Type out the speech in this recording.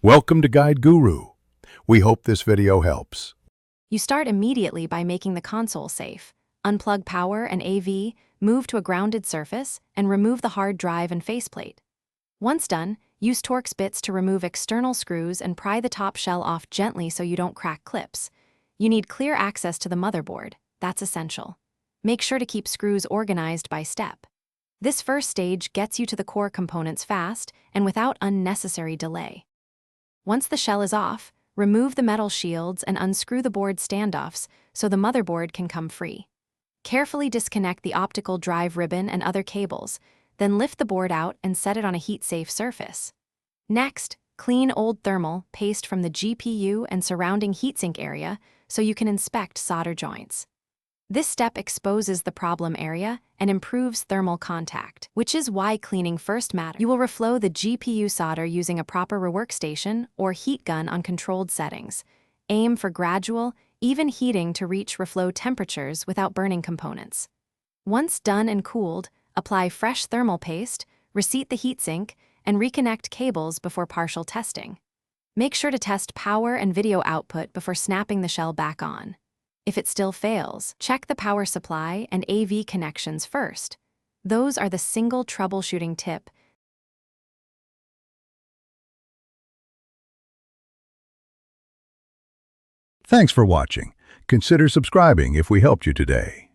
Welcome to Guide Guru. We hope this video helps. You start immediately by making the console safe. Unplug power and AV, move to a grounded surface, and remove the hard drive and faceplate. Once done, use Torx bits to remove external screws and pry the top shell off gently so you don't crack clips. You need clear access to the motherboard. That's essential. Make sure to keep screws organized by step. This first stage gets you to the core components fast and without unnecessary delay. Once the shell is off, remove the metal shields and unscrew the board standoffs so the motherboard can come free. Carefully disconnect the optical drive ribbon and other cables, then lift the board out and set it on a heat-safe surface. Next, clean old thermal paste from the GPU and surrounding heatsink area so you can inspect solder joints. This step exposes the problem area and improves thermal contact, which is why cleaning first matters. You will reflow the GPU solder using a proper rework station or heat gun on controlled settings. Aim for gradual, even heating to reach reflow temperatures without burning components. Once done and cooled, apply fresh thermal paste, reseat the heatsink, and reconnect cables before partial testing. Make sure to test power and video output before snapping the shell back on. If it still fails, check the power supply and AV connections first. Those are the single troubleshooting tip. Thanks for watching. Consider subscribing if we helped you today.